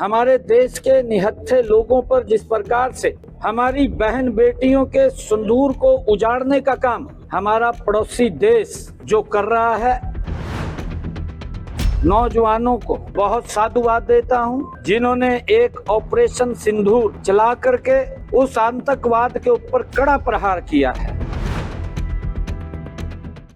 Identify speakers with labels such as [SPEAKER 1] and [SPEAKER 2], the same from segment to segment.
[SPEAKER 1] हमारे देश के निहत्थे लोगों पर जिस प्रकार से हमारी बहन बेटियों के सिंदूर को उजाड़ने का काम हमारा पड़ोसी देश जो कर रहा है, नौजवानों को बहुत साधुवाद देता हूं, जिन्होंने एक ऑपरेशन सिंदूर चला करके उस आतंकवाद के ऊपर कड़ा प्रहार किया है।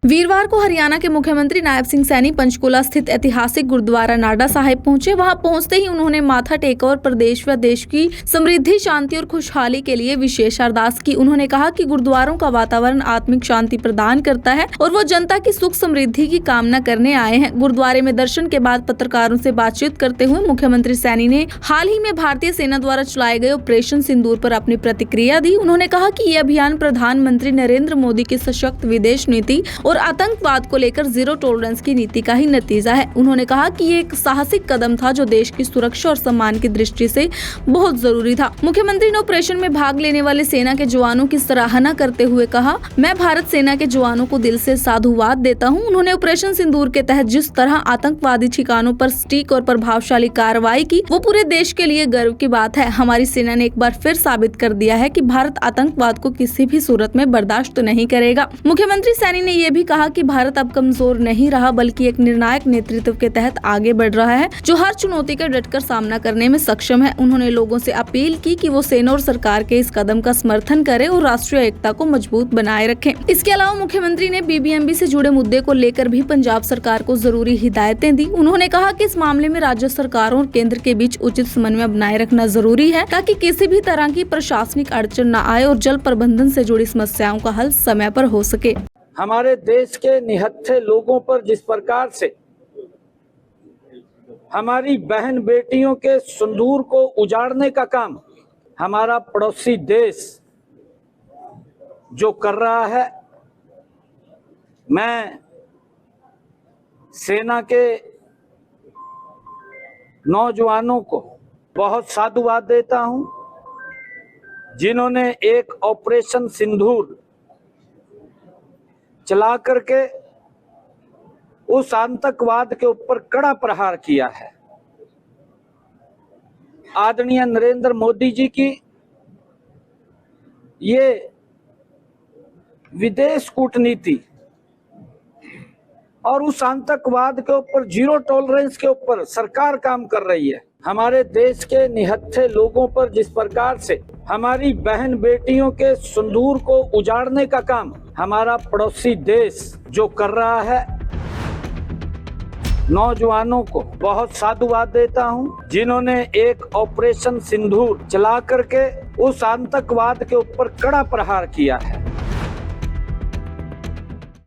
[SPEAKER 2] वीरवार को हरियाणा के मुख्यमंत्री नायब सिंह सैनी पंचकूला स्थित ऐतिहासिक गुरुद्वारा नाडा साहिब पहुंचे। वहां पहुंचते ही उन्होंने माथा टेका और प्रदेश व देश की समृद्धि, शांति और खुशहाली के लिए विशेष अरदास की। उन्होंने कहा कि गुरुद्वारों का वातावरण आत्मिक शांति प्रदान करता है और वो जनता की सुख समृद्धि की कामना करने आए हैं। गुरुद्वारे में दर्शन के बाद पत्रकारों से बातचीत करते हुए मुख्यमंत्री सैनी ने हाल ही में भारतीय सेना द्वारा चलाए गए ऑपरेशन सिंदूर पर अपनी प्रतिक्रिया दी। उन्होंने कहा कि ये अभियान प्रधानमंत्री नरेंद्र मोदी की सशक्त विदेश नीति और आतंकवाद को लेकर जीरो टॉलरेंस की नीति का ही नतीजा है। उन्होंने कहा कि ये एक साहसिक कदम था जो देश की सुरक्षा और सम्मान की दृष्टि से बहुत जरूरी था। मुख्यमंत्री ने ऑपरेशन में भाग लेने वाले सेना के जवानों की सराहना करते हुए कहा, मैं भारत सेना के जवानों को दिल से साधुवाद देता हूं। उन्होंने ऑपरेशन सिंदूर के तहत जिस तरह आतंकवादी ठिकानों पर सटीक और प्रभावशाली कार्रवाई की, वो पूरे देश के लिए गर्व की बात है। हमारी सेना ने एक बार फिर साबित कर दिया है कि भारत आतंकवाद को किसी भी सूरत में बर्दाश्त नहीं करेगा। मुख्यमंत्री सैनी ने यह भी कहा कि भारत अब कमजोर नहीं रहा, बल्कि एक निर्णायक नेतृत्व के तहत आगे बढ़ रहा है जो हर चुनौती का डटकर सामना करने में सक्षम है। उन्होंने लोगों से अपील की कि वो सेना और सरकार के इस कदम का समर्थन करें और राष्ट्रीय एकता को मजबूत बनाए रखें। इसके अलावा मुख्यमंत्री ने बीबीएमबी से जुड़े मुद्दे को लेकर भी पंजाब सरकार को जरूरी हिदायतें दी। उन्होंने कहा कि इस मामले में राज्य सरकारों और केंद्र के बीच उचित समन्वय बनाए रखना जरूरी है ताकि किसी भी तरह की प्रशासनिक अड़चन न आए और जल प्रबंधन से जुड़ी समस्याओं का हल समय पर हो सके।
[SPEAKER 1] हमारे देश के निहत्थे लोगों पर जिस प्रकार से हमारी बहन बेटियों के सिंदूर को उजाड़ने का काम हमारा पड़ोसी देश जो कर रहा है, मैं सेना के नौजवानों को बहुत साधुवाद देता हूं, जिन्होंने एक ऑपरेशन सिंदूर चला करके उस आतंकवाद के ऊपर कड़ा प्रहार किया है। आदरणीय नरेंद्र मोदी जी की ये विदेश कूटनीति और उस आतंकवाद के ऊपर जीरो टॉलरेंस के ऊपर सरकार काम कर रही है। हमारे देश के निहत्थे लोगों पर जिस प्रकार से हमारी बहन बेटियों के सिंदूर को उजाड़ने का काम हमारा पड़ोसी देश जो कर रहा है, नौजवानों को बहुत साधुवाद देता हूं, जिन्होंने एक ऑपरेशन सिंदूर चला करके उस आतंकवाद के ऊपर कड़ा प्रहार किया है।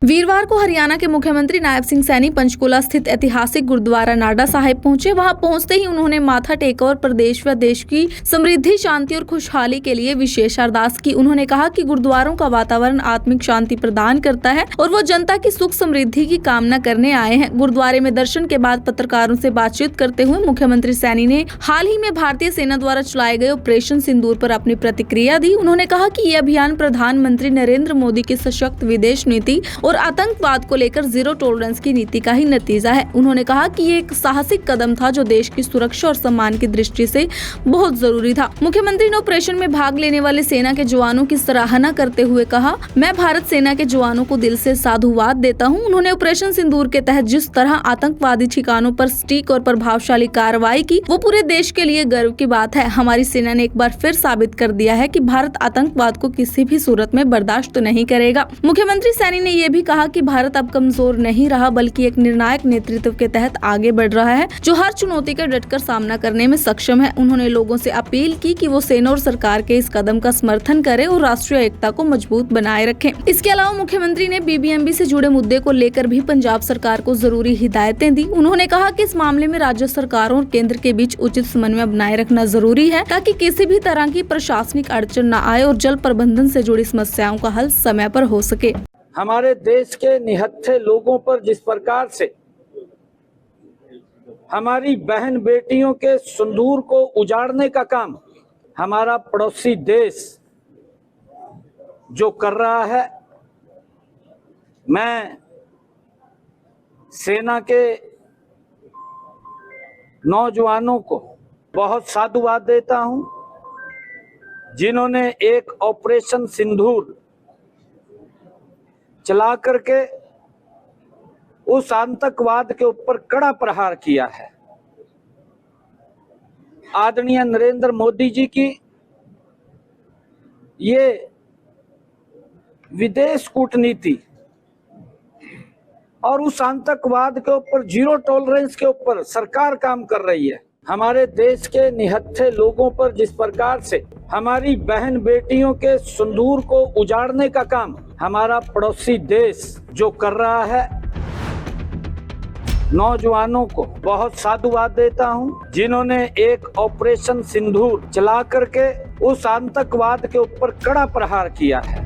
[SPEAKER 2] वीरवार को हरियाणा के मुख्यमंत्री नायब सिंह सैनी पंचकूला स्थित ऐतिहासिक गुरुद्वारा नाडा साहिब पहुंचे। वहां पहुंचते ही उन्होंने माथा टेका और प्रदेश व देश की समृद्धि, शांति और खुशहाली के लिए विशेष अरदास की। उन्होंने कहा कि गुरुद्वारों का वातावरण आत्मिक शांति प्रदान करता है और वो जनता की सुख समृद्धि की कामना करने आए हैं। गुरुद्वारे में दर्शन के बाद पत्रकारों से बातचीत करते हुए मुख्यमंत्री सैनी ने हाल ही में भारतीय सेना द्वारा चलाए गए ऑपरेशन सिंदूर पर अपनी प्रतिक्रिया दी। उन्होंने कहा कि ये अभियान प्रधानमंत्री नरेंद्र मोदी की सशक्त विदेश नीति और आतंकवाद को लेकर जीरो टॉलरेंस की नीति का ही नतीजा है। उन्होंने कहा कि ये एक साहसिक कदम था जो देश की सुरक्षा और सम्मान की दृष्टि से बहुत जरूरी था। मुख्यमंत्री ने ऑपरेशन में भाग लेने वाले सेना के जवानों की सराहना करते हुए कहा, मैं भारत सेना के जवानों को दिल से साधुवाद देता हूं। उन्होंने ऑपरेशन सिंदूर के तहत जिस तरह आतंकवादी ठिकानों पर सटीक और प्रभावशाली कार्रवाई की, वो पूरे देश के लिए गर्व की बात है। हमारी सेना ने एक बार फिर साबित कर दिया है कि भारत आतंकवाद को किसी भी सूरत में बर्दाश्त नहीं करेगा। मुख्यमंत्री सैनी ने यह भी कहा कि भारत अब कमजोर नहीं रहा, बल्कि एक निर्णायक नेतृत्व के तहत आगे बढ़ रहा है जो हर चुनौती का डटकर सामना करने में सक्षम है। उन्होंने लोगों से अपील की कि वो सेना और सरकार के इस कदम का समर्थन करें और राष्ट्रीय एकता को मजबूत बनाए रखें। इसके अलावा मुख्यमंत्री ने बीबीएमबी से जुड़े मुद्दे को लेकर भी पंजाब सरकार को जरूरी हिदायतें दी। उन्होंने कहा कि इस मामले में राज्य सरकारों और केंद्र के बीच उचित समन्वय बनाए रखना जरूरी है ताकि किसी भी तरह की प्रशासनिक अड़चन न आए और जल प्रबंधन से जुड़ी समस्याओं का हल समय पर हो सके।
[SPEAKER 1] हमारे देश के निहत्थे लोगों पर जिस प्रकार से हमारी बहन बेटियों के सिंदूर को उजाड़ने का काम हमारा पड़ोसी देश जो कर रहा है, मैं सेना के नौजवानों को बहुत साधुवाद देता हूं, जिन्होंने एक ऑपरेशन सिंदूर चला करके उस आतंकवाद के ऊपर कड़ा प्रहार किया है। आदरणीय नरेंद्र मोदी जी की ये विदेश कूटनीति और उस आतंकवाद के ऊपर जीरो टॉलरेंस के ऊपर सरकार काम कर रही है। हमारे देश के निहत्थे लोगों पर जिस प्रकार से हमारी बहन बेटियों के सिंदूर को उजाड़ने का काम हमारा पड़ोसी देश जो कर रहा है, नौजवानों को बहुत साधुवाद देता हूं, जिन्होंने एक ऑपरेशन सिंदूर चला करके उस आतंकवाद के ऊपर कड़ा प्रहार किया है।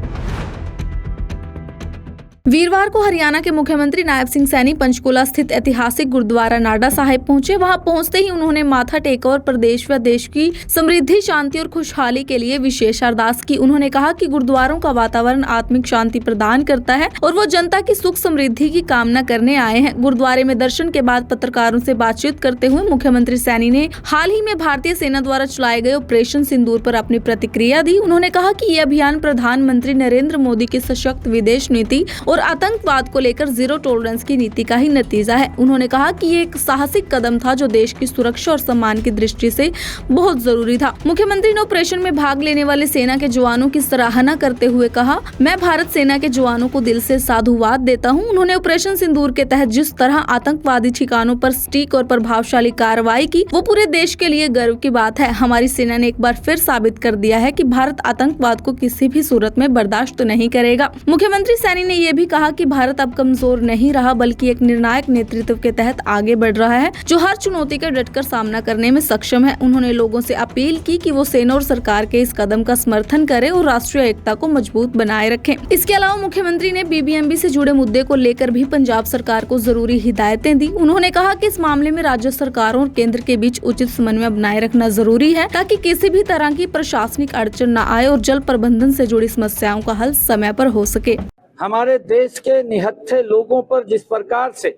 [SPEAKER 2] वीरवार को हरियाणा के मुख्यमंत्री नायब सिंह सैनी पंचकूला स्थित ऐतिहासिक गुरुद्वारा नाडा साहिब पहुंचे। वहां पहुंचते ही उन्होंने माथा टेका और प्रदेश व देश की समृद्धि, शांति और खुशहाली के लिए विशेष अरदास की। उन्होंने कहा कि गुरुद्वारों का वातावरण आत्मिक शांति प्रदान करता है और वो जनता की सुख समृद्धि की कामना करने आए हैं। गुरुद्वारे में दर्शन के बाद पत्रकारों से बातचीत करते हुए मुख्यमंत्री सैनी ने हाल ही में भारतीय सेना द्वारा चलाए गए ऑपरेशन सिंदूर पर अपनी प्रतिक्रिया दी। उन्होंने कहा कि ये अभियान प्रधानमंत्री नरेंद्र मोदी की सशक्त विदेश नीति और आतंकवाद को लेकर जीरो टॉलरेंस की नीति का ही नतीजा है। उन्होंने कहा कि ये एक साहसिक कदम था जो देश की सुरक्षा और सम्मान की दृष्टि से बहुत जरूरी था। मुख्यमंत्री ने ऑपरेशन में भाग लेने वाले सेना के जवानों की सराहना करते हुए कहा, मैं भारत सेना के जवानों को दिल से साधुवाद देता हूं। उन्होंने ऑपरेशन सिंदूर के तहत जिस तरह आतंकवादी ठिकानों पर सटीक और प्रभावशाली कार्रवाई की, वो पूरे देश के लिए गर्व की बात है। हमारी सेना ने एक बार फिर साबित कर दिया है कि भारत आतंकवाद को किसी भी सूरत में बर्दाश्त नहीं करेगा। मुख्यमंत्री सैनी ने यह भी कहा कि भारत अब कमजोर नहीं रहा, बल्कि एक निर्णायक नेतृत्व के तहत आगे बढ़ रहा है, जो हर चुनौती का डटकर सामना करने में सक्षम है। उन्होंने लोगों से अपील की कि वो सेना और सरकार के इस कदम का समर्थन करें और राष्ट्रीय एकता को मजबूत बनाए रखें। इसके अलावा मुख्यमंत्री ने बीबीएमबी से जुड़े मुद्दे को लेकर भी पंजाब सरकार को जरूरी हिदायतें दी। उन्होंने कहा कि इस मामले में राज्य सरकारों और केंद्र के बीच उचित समन्वय बनाए रखना जरूरी है, ताकि किसी भी तरह की प्रशासनिक अड़चन न आए और जल प्रबंधन से जुड़ी समस्याओं का हल समय पर हो सके।
[SPEAKER 1] हमारे देश के निहत्थे लोगों पर जिस प्रकार से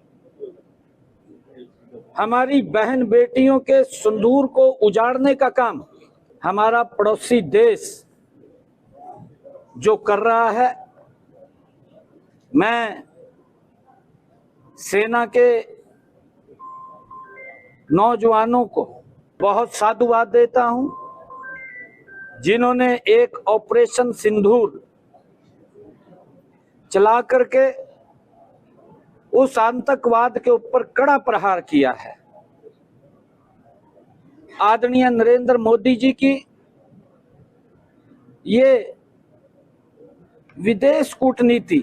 [SPEAKER 1] हमारी बहन बेटियों के सिंदूर को उजाड़ने का काम हमारा पड़ोसी देश जो कर रहा है, मैं सेना के नौजवानों को बहुत साधुवाद देता हूं, जिन्होंने एक ऑपरेशन सिंदूर चला करके उस आतंकवाद के ऊपर कड़ा प्रहार किया है। आदरणीय नरेंद्र मोदी जी की ये विदेश कूटनीति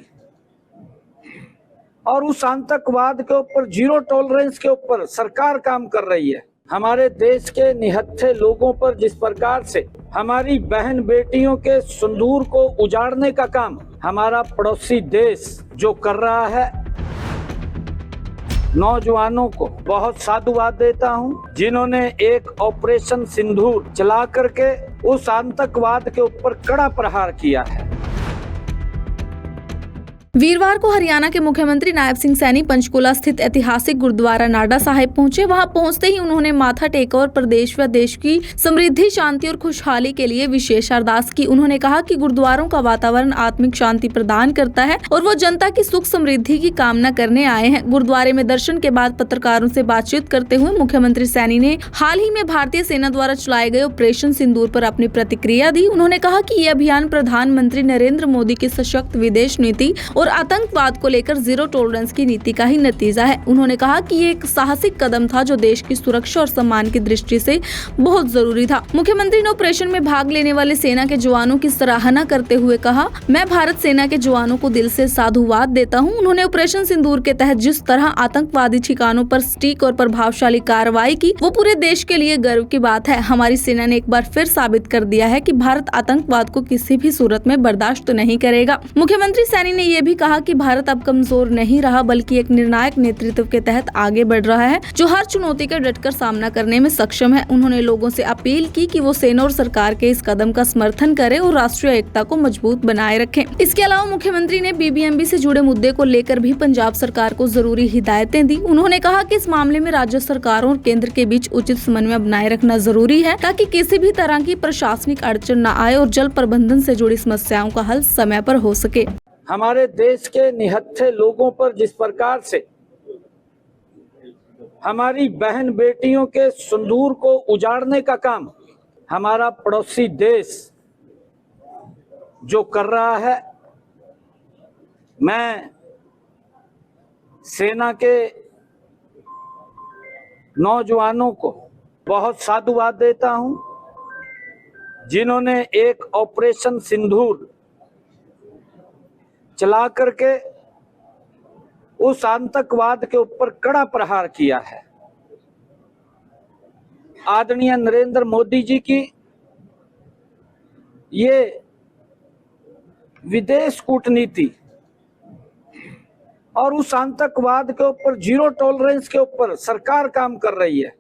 [SPEAKER 1] और उस आतंकवाद के ऊपर जीरो टॉलरेंस के ऊपर सरकार काम कर रही है। हमारे देश के निहत्थे लोगों पर जिस प्रकार से हमारी बहन बेटियों के सिंदूर को उजाड़ने का काम हमारा पड़ोसी देश जो कर रहा है, नौजवानों को बहुत साधुवाद देता हूं, जिन्होंने एक ऑपरेशन सिंदूर चला करके उस आतंकवाद के ऊपर कड़ा प्रहार किया है।
[SPEAKER 2] वीरवार को हरियाणा के मुख्यमंत्री नायब सिंह सैनी पंचकूला स्थित ऐतिहासिक गुरुद्वारा नाडा साहिब पहुंचे। वहां पहुंचते ही उन्होंने माथा टेका और प्रदेश व देश की समृद्धि, शांति और खुशहाली के लिए विशेष अरदास की। उन्होंने कहा कि गुरुद्वारों का वातावरण आत्मिक शांति प्रदान करता है और वो जनता की सुख समृद्धि की कामना करने आए हैं। गुरुद्वारे में दर्शन के बाद पत्रकारों से बातचीत करते हुए मुख्यमंत्री सैनी ने हाल ही में भारतीय सेना द्वारा चलाए गए ऑपरेशन सिंदूर पर अपनी प्रतिक्रिया दी। उन्होंने कहा कि ये अभियान प्रधानमंत्री नरेंद्र मोदी की सशक्त विदेश नीति और आतंकवाद को लेकर जीरो टॉलरेंस की नीति का ही नतीजा है। उन्होंने कहा कि ये एक साहसिक कदम था जो देश की सुरक्षा और सम्मान की दृष्टि से बहुत जरूरी था। मुख्यमंत्री ने ऑपरेशन में भाग लेने वाले सेना के जवानों की सराहना करते हुए कहा, मैं भारत सेना के जवानों को दिल से साधुवाद देता हूं। उन्होंने ऑपरेशन सिंदूर के तहत जिस तरह आतंकवादी ठिकानों पर सटीक और प्रभावशाली कार्रवाई की, वो पूरे देश के लिए गर्व की बात है। हमारी सेना ने एक बार फिर साबित कर दिया है कि भारत आतंकवाद को किसी भी सूरत में बर्दाश्त नहीं करेगा। मुख्यमंत्री सैनी ने यह भी कहा कि भारत अब कमजोर नहीं रहा बल्कि एक निर्णायक नेतृत्व के तहत आगे बढ़ रहा है जो हर चुनौती का डटकर सामना करने में सक्षम है। उन्होंने लोगों से अपील की कि वो सेना और सरकार के इस कदम का समर्थन करें और राष्ट्रीय एकता को मजबूत बनाए रखें। इसके अलावा मुख्यमंत्री ने बीबीएमबी से जुड़े मुद्दे को लेकर भी पंजाब सरकार को जरूरी हिदायतें दी। उन्होंने कहा कि इस मामले में राज्य सरकारों और केंद्र के बीच उचित समन्वय बनाए रखना जरूरी है ताकि किसी भी तरह की प्रशासनिक अड़चन न आए और जल प्रबंधन से जुड़ी समस्याओं का हल समय पर हो सके।
[SPEAKER 1] हमारे देश के निहत्थे लोगों पर जिस प्रकार से हमारी बहन बेटियों के सिंदूर को उजाड़ने का काम हमारा पड़ोसी देश जो कर रहा है, मैं सेना के नौजवानों को बहुत साधुवाद देता हूं, जिन्होंने एक ऑपरेशन सिंदूर चला करके उस आतंकवाद के ऊपर कड़ा प्रहार किया है। आदरणीय नरेंद्र मोदी जी की ये विदेश कूटनीति और उस आतंकवाद के ऊपर जीरो टॉलरेंस के ऊपर सरकार काम कर रही है।